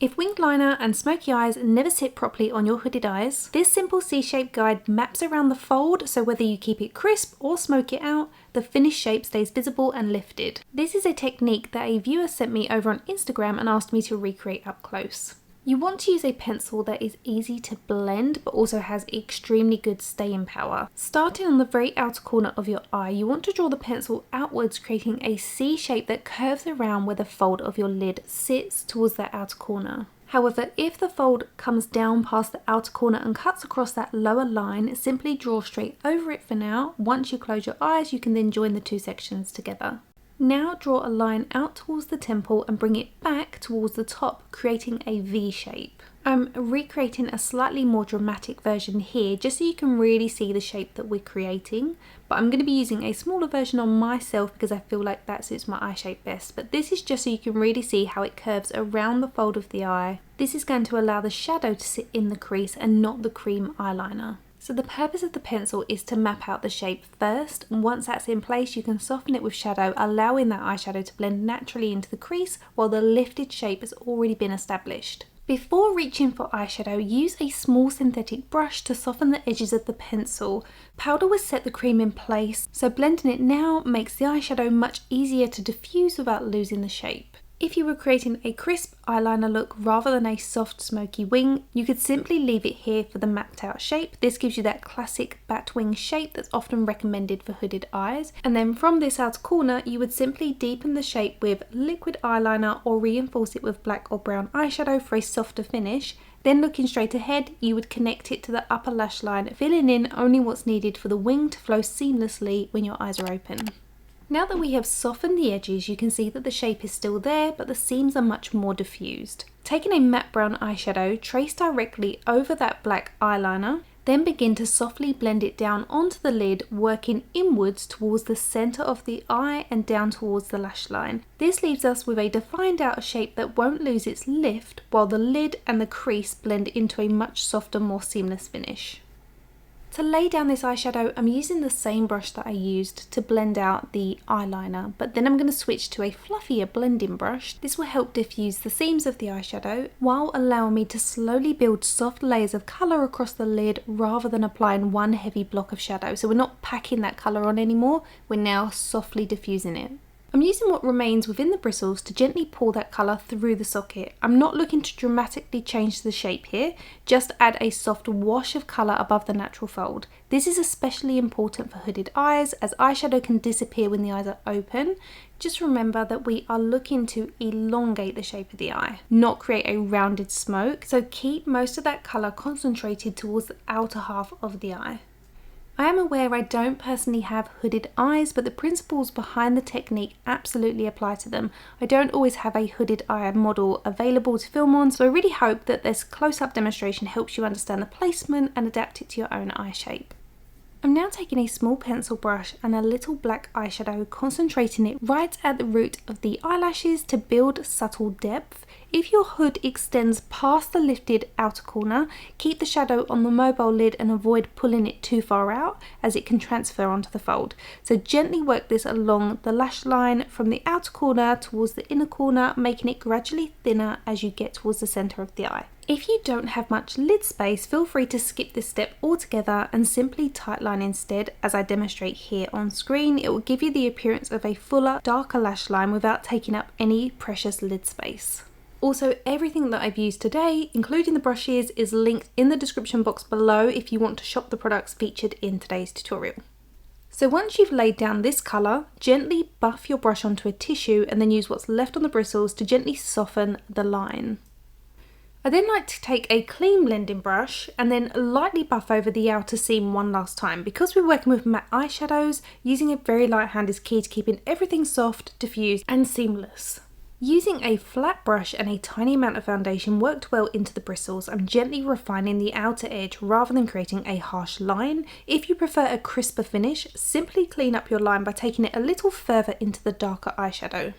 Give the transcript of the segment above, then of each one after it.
If winged liner and smoky eyes never sit properly on your hooded eyes, this simple C-shape guide maps around the fold, so whether you keep it crisp or smoke it out, the finished shape stays visible and lifted. This is a technique that a viewer sent me over on Instagram and asked me to recreate up close. You want to use a pencil that is easy to blend but also has extremely good staying power. Starting on the very outer corner of your eye, you want to draw the pencil outwards, creating a C shape that curves around where the fold of your lid sits towards that outer corner. However, if the fold comes down past the outer corner and cuts across that lower line, simply draw straight over it for now. Once you close your eyes, you can then join the two sections together. Now draw a line out towards the temple and bring it back towards the top, creating a V shape. I'm recreating a slightly more dramatic version here just so you can really see the shape that we're creating, but I'm going to be using a smaller version on myself because I feel like that suits my eye shape best. But this is just so you can really see how it curves around the fold of the eye. This is going to allow the shadow to sit in the crease and not the cream eyeliner. So the purpose of the pencil is to map out the shape first, and once that's in place you can soften it with shadow, allowing that eyeshadow to blend naturally into the crease while the lifted shape has already been established. Before reaching for eyeshadow, use a small synthetic brush to soften the edges of the pencil. Powder will set the cream in place, so blending it now makes the eyeshadow much easier to diffuse without losing the shape. If you were creating a crisp eyeliner look rather than a soft smoky wing, you could simply leave it here for the mapped out shape. This gives you that classic bat wing shape that's often recommended for hooded eyes. And then from this outer corner, you would simply deepen the shape with liquid eyeliner or reinforce it with black or brown eyeshadow for a softer finish. Then looking straight ahead, you would connect it to the upper lash line, filling in only what's needed for the wing to flow seamlessly when your eyes are open. Now that we have softened the edges, you can see that the shape is still there, but the seams are much more diffused. Taking a matte brown eyeshadow, trace directly over that black eyeliner, then begin to softly blend it down onto the lid, working inwards towards the centre of the eye and down towards the lash line. This leaves us with a defined outer shape that won't lose its lift, while the lid and the crease blend into a much softer, more seamless finish. To lay down this eyeshadow, I'm using the same brush that I used to blend out the eyeliner, but then I'm going to switch to a fluffier blending brush. This will help diffuse the seams of the eyeshadow while allowing me to slowly build soft layers of colour across the lid rather than applying one heavy block of shadow. So we're not packing that colour on anymore, we're now softly diffusing it. I'm using what remains within the bristles to gently pour that colour through the socket. I'm not looking to dramatically change the shape here, just add a soft wash of colour above the natural fold. This is especially important for hooded eyes as eyeshadow can disappear when the eyes are open. Just remember that we are looking to elongate the shape of the eye, not create a rounded smoke, so keep most of that colour concentrated towards the outer half of the eye. I am aware I don't personally have hooded eyes, but the principles behind the technique absolutely apply to them. I don't always have a hooded eye model available to film on, so I really hope that this close-up demonstration helps you understand the placement and adapt it to your own eye shape. I'm now taking a small pencil brush and a little black eyeshadow, concentrating it right at the root of the eyelashes to build subtle depth. If your hood extends past the lifted outer corner, keep the shadow on the mobile lid and avoid pulling it too far out as it can transfer onto the fold. So gently work this along the lash line from the outer corner towards the inner corner, making it gradually thinner as you get towards the centre of the eye. If you don't have much lid space, feel free to skip this step altogether and simply tightline instead, as I demonstrate here on screen. It will give you the appearance of a fuller, darker lash line without taking up any precious lid space. Also, everything that I've used today, including the brushes, is linked in the description box below if you want to shop the products featured in today's tutorial. So once you've laid down this colour, gently buff your brush onto a tissue and then use what's left on the bristles to gently soften the line. I then like to take a clean blending brush and then lightly buff over the outer seam one last time. Because we're working with matte eyeshadows, using a very light hand is key to keeping everything soft, diffused and seamless. Using a flat brush and a tiny amount of foundation worked well into the bristles. I'm gently refining the outer edge rather than creating a harsh line. If you prefer a crisper finish, simply clean up your line by taking it a little further into the darker eyeshadow.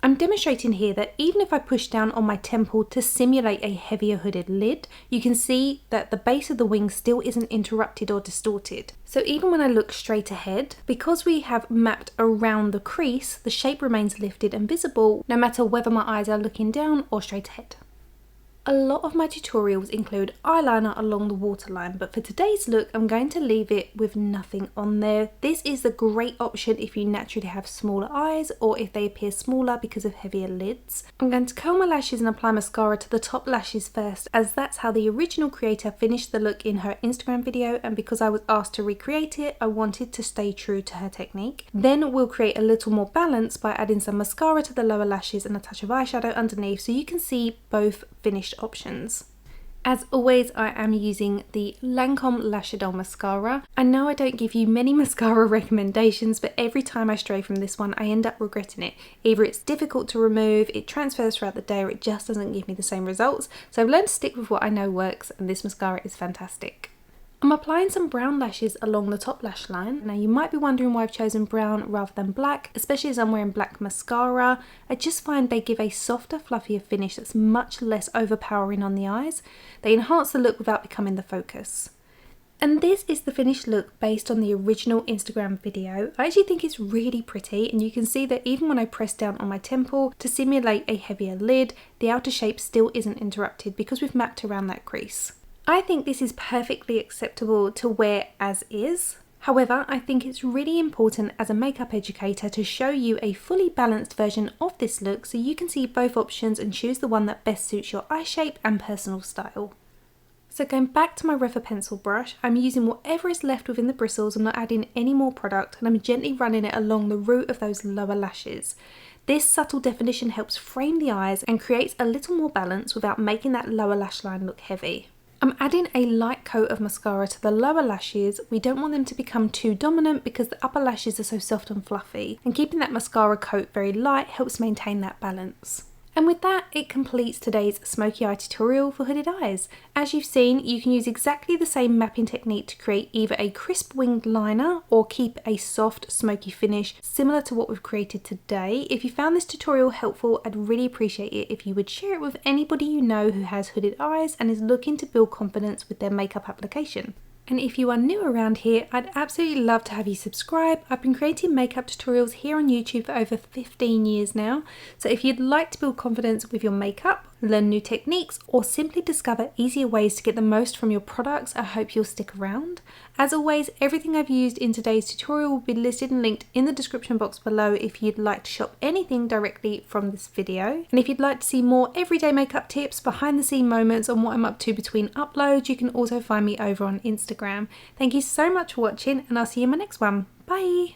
I'm demonstrating here that even if I push down on my temple to simulate a heavier hooded lid, you can see that the base of the wing still isn't interrupted or distorted. So even when I look straight ahead, because we have mapped around the crease, the shape remains lifted and visible no matter whether my eyes are looking down or straight ahead. A lot of my tutorials include eyeliner along the waterline, but for today's look I'm going to leave it with nothing on there. This is a great option if you naturally have smaller eyes or if they appear smaller because of heavier lids. I'm going to curl my lashes and apply mascara to the top lashes first, as that's how the original creator finished the look in her Instagram video, and because I was asked to recreate it I wanted to stay true to her technique. Then we'll create a little more balance by adding some mascara to the lower lashes and a touch of eyeshadow underneath so you can see both finished options. As always, I am using the Lancome Lashes mascara. I know I don't give you many mascara recommendations, but every time I stray from this one I end up regretting it. Either it's difficult to remove, it transfers throughout the day, or it just doesn't give me the same results. So I've learned to stick with what I know works, and this mascara is fantastic. I'm applying some brown lashes along the top lash line. Now you might be wondering why I've chosen brown rather than black, especially as I'm wearing black mascara. I just find they give a softer, fluffier finish that's much less overpowering on the eyes. They enhance the look without becoming the focus. And this is the finished look based on the original Instagram video. I actually think it's really pretty, and you can see that even when I press down on my temple to simulate a heavier lid, the outer shape still isn't interrupted because we've mapped around that crease. I think this is perfectly acceptable to wear as is. However, I think it's really important as a makeup educator to show you a fully balanced version of this look so you can see both options and choose the one that best suits your eye shape and personal style. So going back to my Refa pencil brush, I'm using whatever is left within the bristles. I'm not adding any more product, and I'm gently running it along the root of those lower lashes. This subtle definition helps frame the eyes and creates a little more balance without making that lower lash line look heavy. I'm adding a light coat of mascara to the lower lashes. We don't want them to become too dominant because the upper lashes are so soft and fluffy, and keeping that mascara coat very light helps maintain that balance. And with that, it completes today's smoky eye tutorial for hooded eyes. As you've seen, you can use exactly the same mapping technique to create either a crisp winged liner or keep a soft smoky finish similar to what we've created today. If you found this tutorial helpful, I'd really appreciate it if you would share it with anybody you know who has hooded eyes and is looking to build confidence with their makeup application. And if you are new around here, I'd absolutely love to have you subscribe. I've been creating makeup tutorials here on YouTube for over 15 years now. So if you'd like to build confidence with your makeup, learn new techniques, or simply discover easier ways to get the most from your products, I hope you'll stick around. As always, everything I've used in today's tutorial will be listed and linked in the description box below if you'd like to shop anything directly from this video. And if you'd like to see more everyday makeup tips, behind the scene moments on what I'm up to between uploads, you can also find me over on Instagram. Thank you so much for watching, and I'll see you in my next one. Bye!